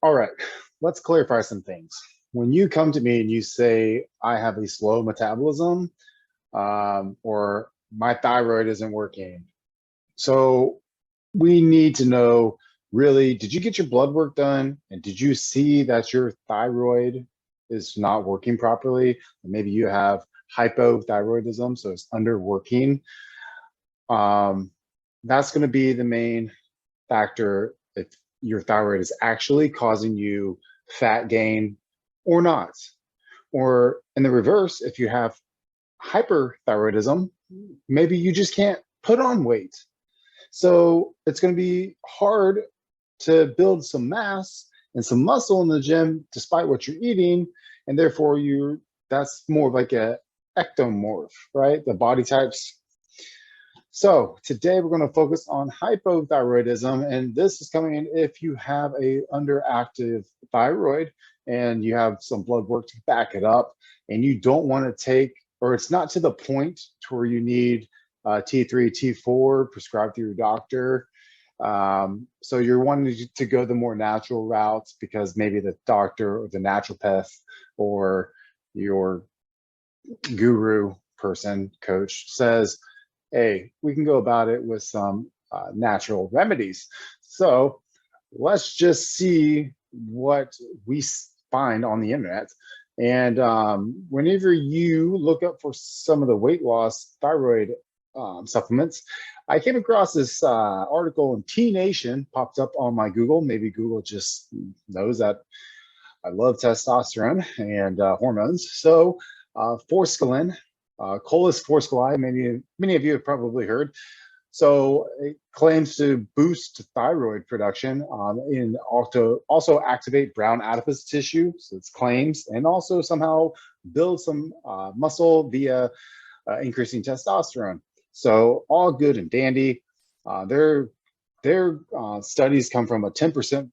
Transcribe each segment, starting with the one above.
All right, let's clarify some things. When you come to me and you say, I have a slow metabolism, or my thyroid isn't working. So we need to know, really, did you get your blood work done? And did you see that your thyroid is not working properly? Maybe you have hypothyroidism, so it's underworking. That's going to be the main factor if your thyroid is actually causing you fat gain or not. Or in the reverse, if you have hyperthyroidism, maybe you just can't put on weight. So it's going to be hard to build some mass and some muscle in the gym despite what you're eating, and therefore that's more of like a ectomorph, right? The body types. So today we're going to focus on hypothyroidism, and this is coming in if you have a underactive thyroid and you have some blood work to back it up, and you don't want to take, or it's not to the point to where you need T3, T4 prescribed through your doctor. So you're wanting to go the more natural routes because maybe the doctor or the naturopath or your guru person, coach says, hey, we can go about it with some natural remedies. So let's just see what we find on the internet. And whenever you look up for some of the weight loss thyroid supplements, I came across this article in T Nation, popped up on my Google. Maybe Google just knows that I love testosterone and hormones. So forskolin, Cholis forskolai, many of you have probably heard. So it claims to boost thyroid production and also activate brown adipose tissue, so it's claims, and also somehow build some muscle via increasing testosterone. So all good and dandy. Their studies come from a 10%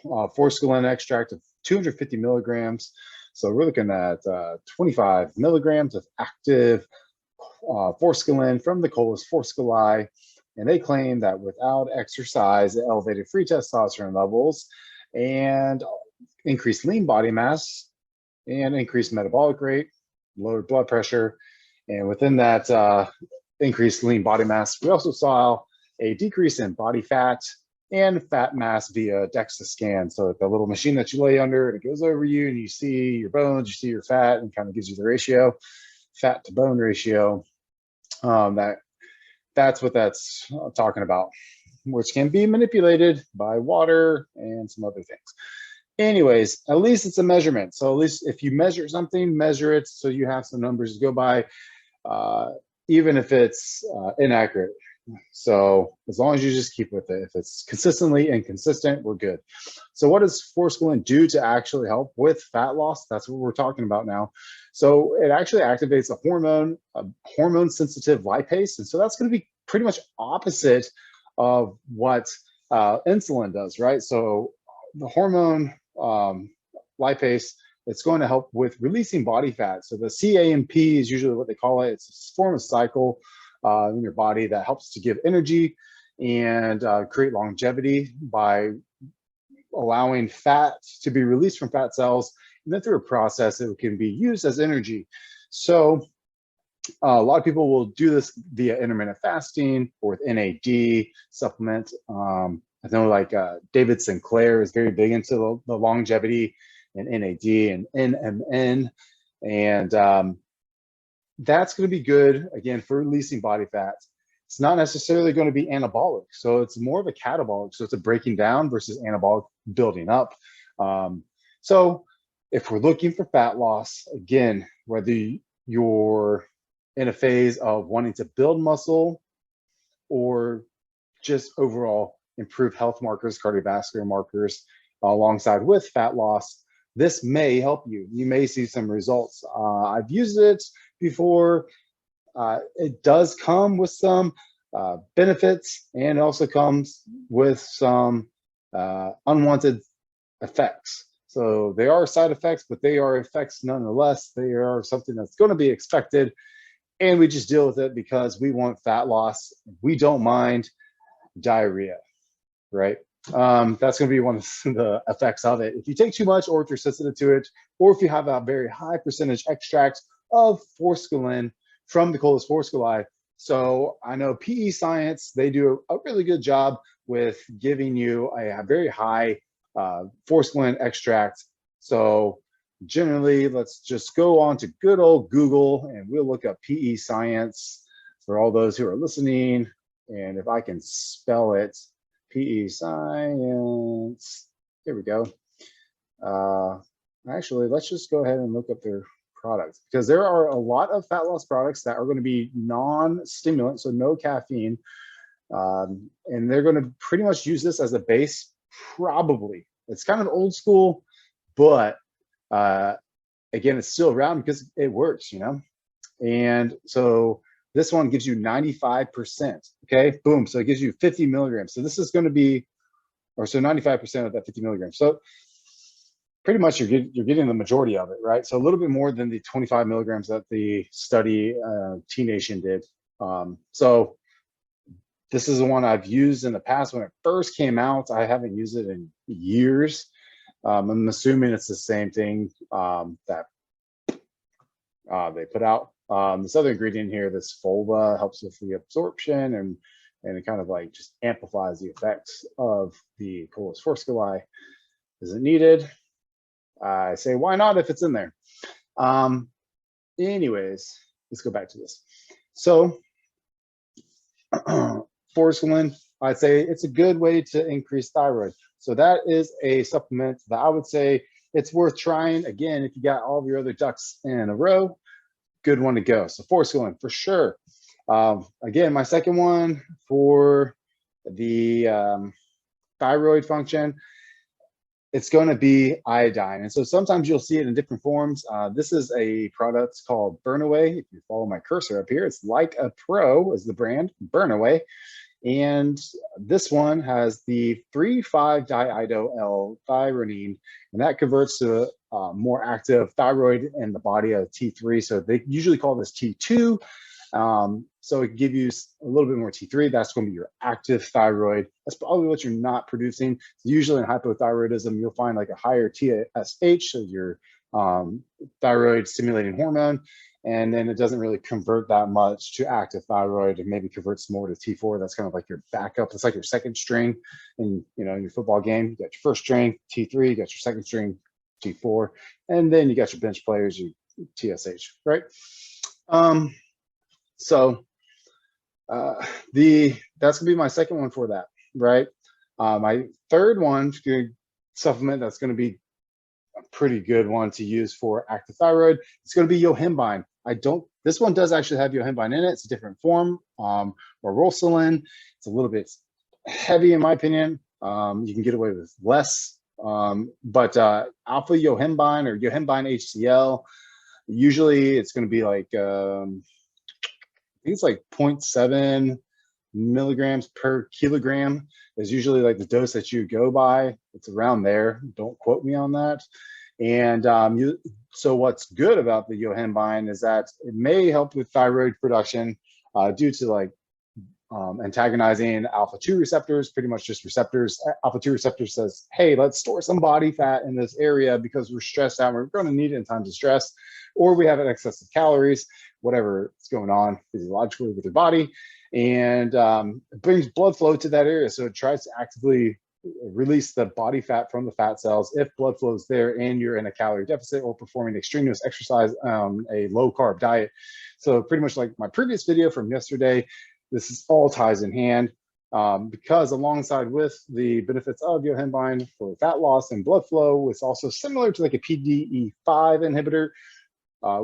forskolin extract of 250 milligrams. So we're looking at 25 milligrams of active forskolin from the Cholis forskolai, and they claim that without exercise, it elevated free testosterone levels and increased lean body mass and increased metabolic rate, lowered blood pressure, and within that increased lean body mass, we also saw a decrease in body fat and fat mass via DEXA scan. So the little machine that you lay under, and it goes over you, and you see your bones, you see your fat, and kind of gives you the ratio, fat to bone ratio. That's what that's talking about, which can be manipulated by water and some other things. Anyways, at least it's a measurement. So at least if you measure something, measure it so you have some numbers to go by, even if it's inaccurate. So as long as you just keep with it, if it's consistently inconsistent, we're good. So what does forskolin do to actually help with fat loss? That's what we're talking about now. So it actually activates a hormone sensitive lipase. And so that's going to be pretty much opposite of what insulin does, right? So the hormone lipase, it's going to help with releasing body fat. So the CAMP is usually what they call it. It's a form of cycle in your body that helps to give energy and create longevity by allowing fat to be released from fat cells, and then through a process it can be used as energy. So a lot of people will do this via intermittent fasting or with NAD supplement. I know like David Sinclair is very big into the longevity and NAD and NMN, and that's going to be good, again, for releasing body fat. It's not necessarily going to be anabolic. So it's more of a catabolic. So it's a breaking down versus anabolic building up. So if we're looking for fat loss, again, whether you're in a phase of wanting to build muscle or just overall improve health markers, cardiovascular markers, alongside with fat loss, this may help you. You may see some results. I've used it before. It does come with some benefits, and also comes with some unwanted effects. So they are side effects, but they are effects nonetheless. They are something that's going to be expected, and we just deal with it because we want fat loss. We don't mind diarrhea, right? That's going to be one of the effects of it. If you take too much, or if you're sensitive to it, or if you have a very high percentage extract of forskolin from the Coleus forskolai. So I know PE Science, they do a really good job with giving you a very high forskolin extract. So generally, let's just go on to good old Google and we'll look up PE Science for all those who are listening. And if I can spell it, PE Science, here we go. Actually, let's just go ahead and look up their products, because there are a lot of fat loss products that are going to be non-stimulant, so no caffeine, and they're going to pretty much use this as a base. Probably it's kind of old school, but again, it's still around because it works, you know. And so this one gives you 95%. Okay, boom. So it gives you 50 milligrams. So this is going to be, or so 95% of that 50 milligrams. So pretty much you're getting the majority of it, right? So a little bit more than the 25 milligrams that the study T Nation did. So this is the one I've used in the past when it first came out. I haven't used it in years. I'm assuming it's the same thing that they put out. This other ingredient here, this fulva, helps with the absorption, and it kind of like just amplifies the effects of the Coleus forskolai. Is it needed? I say, why not if it's in there? Anyways, let's go back to this. So forskolin, I'd say it's a good way to increase thyroid. So that is a supplement that I would say it's worth trying. Again, if you got all of your other ducks in a row, good one to go. So forskolin for sure. Again, my second one for the thyroid function, it's going to be iodine. And so sometimes you'll see it in different forms. This is a product called Burnaway. If you follow my cursor up here, it's Like a Pro is the brand, Burnaway. And this one has the 3,5-diiodo-L-thyrionine, and that converts to more active thyroid in the body of T3. So they usually call this T2. So it gives you a little bit more T3. That's going to be your active thyroid. That's probably what you're not producing. Usually in hypothyroidism, you'll find like a higher TSH, so your thyroid stimulating hormone, and then it doesn't really convert that much to active thyroid. It maybe converts more to T4. That's kind of like your backup. It's like your second string in, you know, in your football game. You got your first string, T3, you got your second string, T4, and then you got your bench players, your TSH, right? So that's gonna be my second one for that, right? My third one, supplement that's gonna be a pretty good one to use for active thyroid, it's gonna be Yohimbine. This one does actually have Yohimbine in it. It's a different form, or Rosalin. It's a little bit heavy in my opinion. You can get away with less, but alpha Yohimbine or Yohimbine HCl, usually it's gonna be like, I think it's like 0.7 milligrams per kilogram is usually like the dose that you go by. It's around there. Don't quote me on that. And so what's good about the Yohimbine is that it may help with thyroid production due to like antagonizing alpha-2 receptors, pretty much just receptors. Alpha-2 receptor says, hey, let's store some body fat in this area because we're stressed out. We're going to need it in times of stress, or we have an excess of calories, whatever is going on physiologically with your body. And it brings blood flow to that area. So it tries to actively release the body fat from the fat cells if blood flow is there and you're in a calorie deficit or performing extraneous exercise, a low carb diet. So pretty much like my previous video from yesterday, this is all ties in hand, because alongside with the benefits of Yohimbine for fat loss and blood flow, it's also similar to like a PDE5 inhibitor,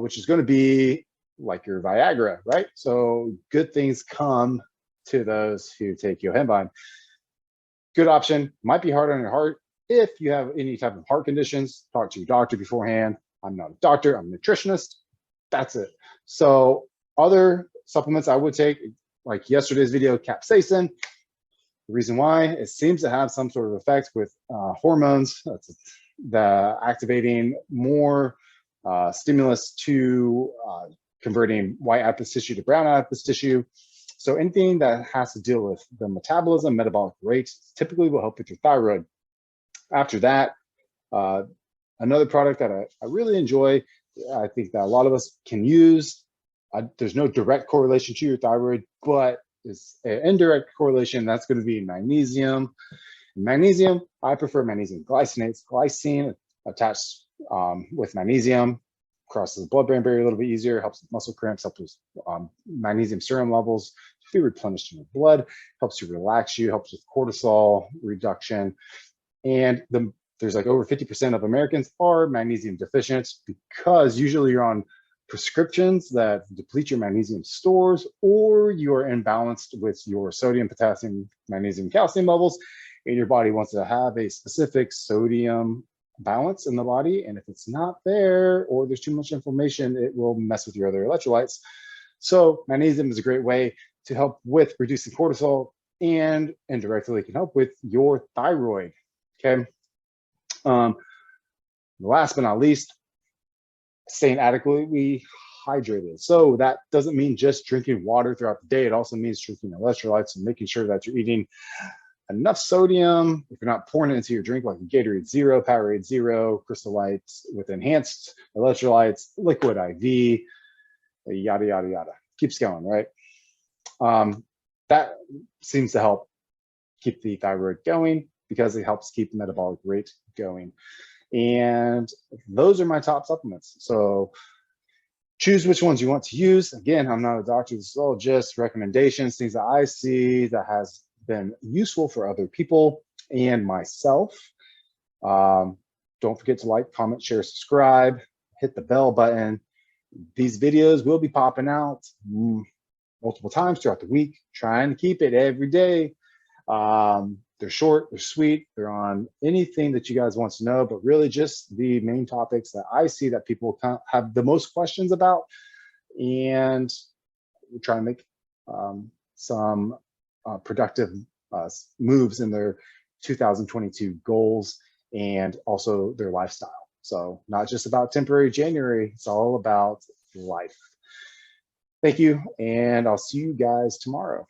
which is going to be like your Viagra, right? So good things come to those who take Yohimbine. Good option. Might be hard on your heart. If you have any type of heart conditions, talk to your doctor beforehand. I'm not a doctor, I'm a nutritionist. That's it. So other supplements I would take, like yesterday's video, capsaicin. The reason why, it seems to have some sort of effect with hormones. That's the activating more stimulus to converting white adipose tissue to brown adipose tissue. So anything that has to deal with the metabolism, metabolic rate, typically will help with your thyroid. After that, another product that I really enjoy, I think that a lot of us can use. There's no direct correlation to your thyroid, but it's an indirect correlation. That's going to be magnesium. Magnesium, I prefer magnesium glycinate. Glycine attached with magnesium, crosses the blood-brain barrier a little bit easier, helps with muscle cramps, helps with magnesium serum levels to be replenished in your blood, helps you relax you, helps with cortisol reduction. And there's like over 50% of Americans are magnesium deficient because usually you're on prescriptions that deplete your magnesium stores, or you are imbalanced with your sodium, potassium, magnesium, calcium levels, and your body wants to have a specific sodium balance in the body. And if it's not there, or there's too much inflammation, it will mess with your other electrolytes. So magnesium is a great way to help with reducing cortisol, and indirectly it can help with your thyroid. Okay. Last but not least, staying adequately hydrated. So that doesn't mean just drinking water throughout the day. It also means drinking electrolytes and making sure that you're eating enough sodium. If you're not pouring it into your drink, like Gatorade Zero, Powerade Zero, Crystal Lights with enhanced electrolytes, Liquid IV, yada, yada, yada. Keeps going, right? That seems to help keep the thyroid going because it helps keep the metabolic rate going. And those are my top supplements. So choose which ones you want to use. Again, I'm not a doctor. This is all just recommendations, things that I see that has been useful for other people and myself. Don't forget to like, comment, share, subscribe, hit the bell button. These videos will be popping out multiple times throughout the week, trying to keep it every day. They're short, they're sweet, they're on anything that you guys want to know, but really just the main topics that I see that people have the most questions about. And we're trying to make some productive moves in their 2022 goals and also their lifestyle. So not just about temporary January, it's all about life. Thank you, and I'll see you guys tomorrow.